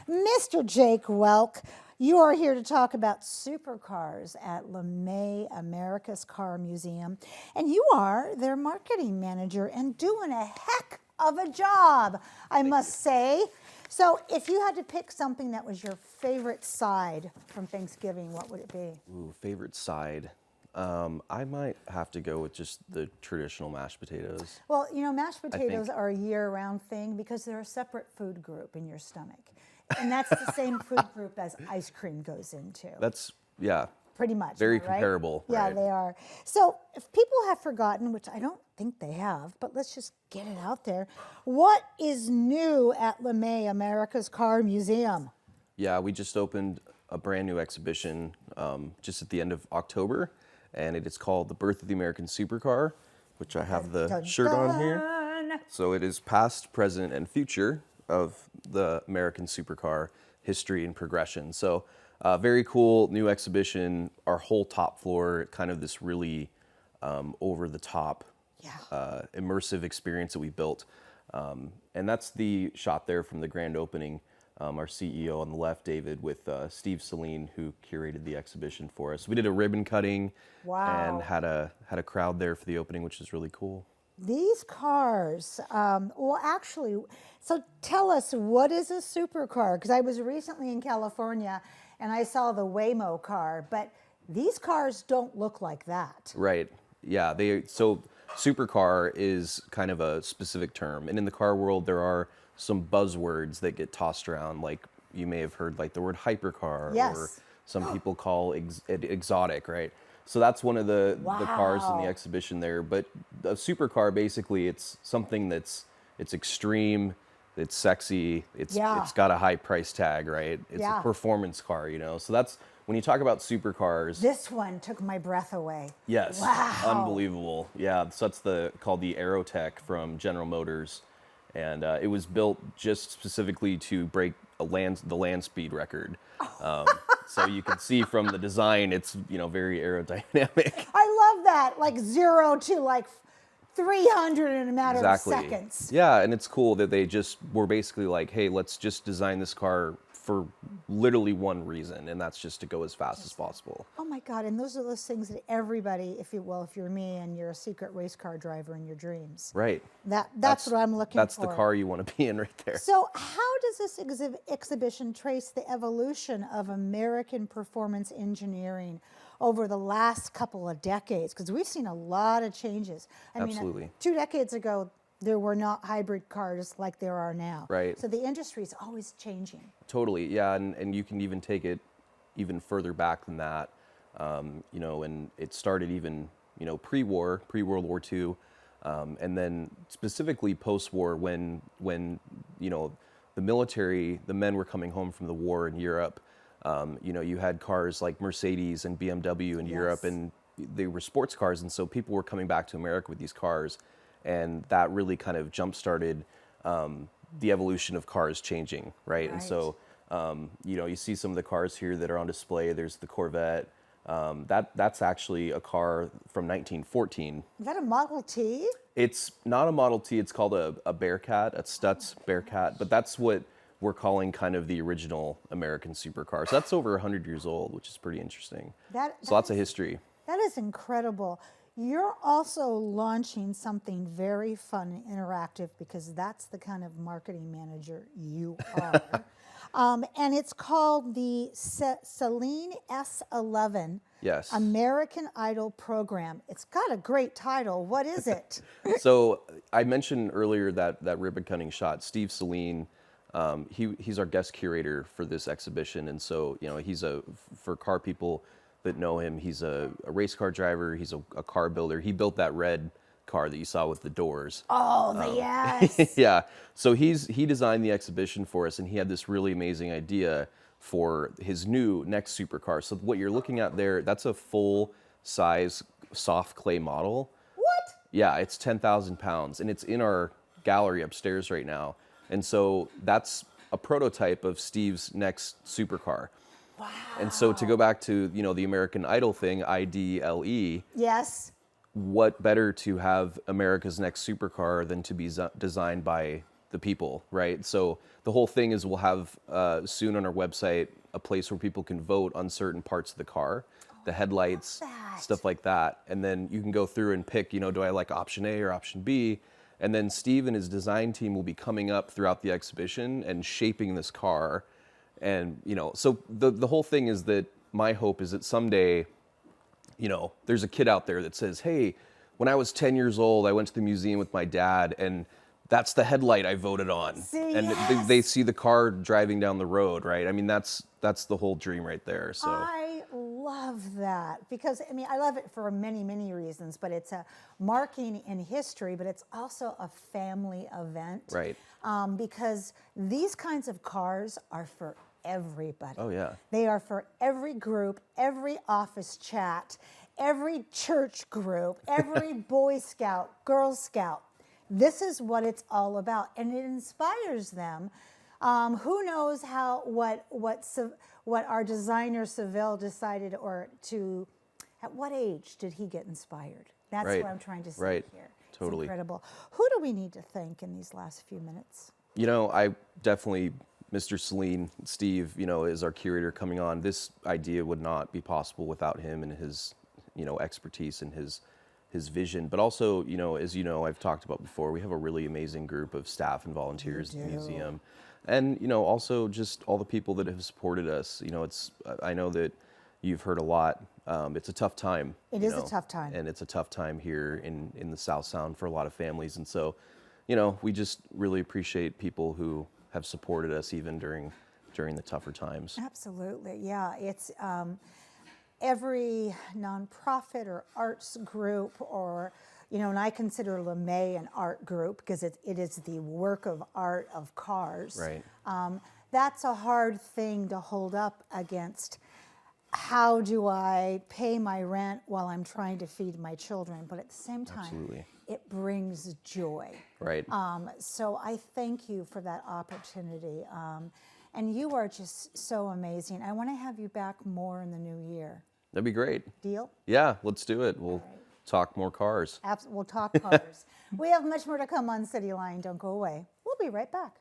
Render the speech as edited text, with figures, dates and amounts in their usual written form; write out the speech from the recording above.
Mr. Jake Welk, you are here to talk about supercars at LeMay, America's Car Museum, and you are their marketing manager and doing a heck of a job, I must say. So if you had to pick something that was your favorite side from Thanksgiving, what would it be? Ooh, favorite side. I might have to go with just the traditional mashed potatoes. Well, you know, mashed potatoes are a year-round thing because they're a separate food group in your stomach. And that's the same food group as ice cream goes into. That's, yeah. Pretty much. Very right? comparable. Yeah, right? they are. So if people have forgotten, which I don't think they have, but let's just get it out there. What is new at LeMay, America's Car Museum? Yeah, we just opened a brand new exhibition just at the end of October, and it is called The Birth of the American Supercar, which I have the shirt on here. So it is past, present, and future of the American supercar history and progression. So very cool new exhibition. Our whole top floor, kind of this really over the top immersive experience that we built. And that's the shot there from the grand opening. Our CEO on the left, David, with Steve Saleen, who curated the exhibition for us. We did a ribbon cutting and had a crowd there for the opening, which is really cool. These cars, well, actually, so tell us, what is a supercar? Because I was recently in California and I saw the Waymo car, but these cars don't look like that. Right. Yeah. So supercar is kind of a specific term, and in the car world, there are some buzzwords that get tossed around, like you may have heard, like the word hypercar, or some people call it exotic, right? So that's one of the cars in the exhibition there. But a supercar, basically, it's something it's extreme, it's sexy, it's got a high price tag, right? It's a performance car, you know? So that's, when you talk about supercars. This one took my breath away. Yes, wow. Unbelievable. Yeah, so that's called the Aerotech from General Motors. And it was built just specifically to break the land speed record. So you can see from the design, it's very aerodynamic. I love that, like 0 to like 300 in a matter of seconds. Yeah, and it's cool that they just were basically like, hey, let's just design this car for literally one reason, and that's just to go as fast as possible. Oh my God, and those are those things that everybody, if you're me and you're a secret race car driver in your dreams. Right. That's what I'm looking for. That's the car you want to be in right there. So how does this exhibition trace the evolution of American performance engineering over the last couple of decades? Because we've seen a lot of changes. Absolutely. I mean, 2 decades ago, there were not hybrid cars like there are now. Right. So the industry is always changing. Totally, yeah, and you can even take it even further back than that, and it started even, pre-war, pre-World War II, and then specifically post-war when the military, the men were coming home from the war in Europe, you had cars like Mercedes and BMW in Europe, and they were sports cars, and so people were coming back to America with these cars. And that really kind of jump-started the evolution of cars changing, right? And so, you see some of the cars here that are on display. There's the Corvette. That's actually a car from 1914. Is that a Model T? It's not a Model T. It's called a Bearcat, a Stutz Bearcat. But that's what we're calling kind of the original American supercar. So that's over 100 years old, which is pretty interesting. So lots of history. That is incredible. You're also launching something very fun and interactive, because that's the kind of marketing manager you are. And it's called the Cityline S11 American Idol Program. It's got a great title. What is it? So I mentioned earlier that ribbon cutting shot. Steve Saleen, he's our guest curator for this exhibition. And so, he's for car people that know him, he's a race car driver, he's a car builder. He built that red car that you saw with the doors. Oh, yes. Yeah, so he designed the exhibition for us, and he had this really amazing idea for his next supercar. So what you're looking at there, that's a full-size soft clay model. What? Yeah, it's 10,000 pounds, and it's in our gallery upstairs right now. And so that's a prototype of Steve's next supercar. Wow. And so to go back to, the American Idol thing, IDLE. Yes. What better to have America's next supercar than to be designed by the people, right? So the whole thing is we'll have soon on our website a place where people can vote on certain parts of the car, the headlights, stuff like that. And then you can go through and pick, do I like option A or option B? And then Steve and his design team will be coming up throughout the exhibition and shaping this car. And, so the whole thing is that my hope is that someday, there's a kid out there that says, hey, when I was 10 years old, I went to the museum with my dad, and that's the headlight I voted on. And yes. they see the car driving down the road, right? I mean, that's the whole dream right there. So I love that because, I love it for many, many reasons, but it's a marking in history, but it's also a family event. Right. Because these kinds of cars are for everybody. Oh, yeah. They are for every group, every office chat, every church group, every Boy Scout, Girl Scout. This is what it's all about, and it inspires them. Who knows what our designer Seville decided, at what age did he get inspired? That's right. what I'm trying to say here. Totally. It's incredible. Who do we need to thank in these last few minutes? I definitely, Mr. Saleen, Steve, is our curator coming on. This idea would not be possible without him and his, expertise and his vision. But also, as I've talked about before, we have a really amazing group of staff and volunteers at the museum. And, also just all the people that have supported us. I know that you've heard a lot. It's a tough time. It is a tough time. And it's a tough time here in the South Sound for a lot of families. And so, we just really appreciate people who have supported us even during the tougher times. Absolutely, yeah. It's every nonprofit or arts group, or and I consider LeMay an art group because it is the work of art of cars. Right. That's a hard thing to hold up against. How do I pay my rent while I'm trying to feed my children? But at the same time, Absolutely. It brings joy. Right. So I thank you for that opportunity. And you are just so amazing. I want to have you back more in the new year. That'd be great. Deal? Yeah, let's do it. We'll talk more cars. We'll talk cars. We have much more to come on Cityline. Don't go away. We'll be right back.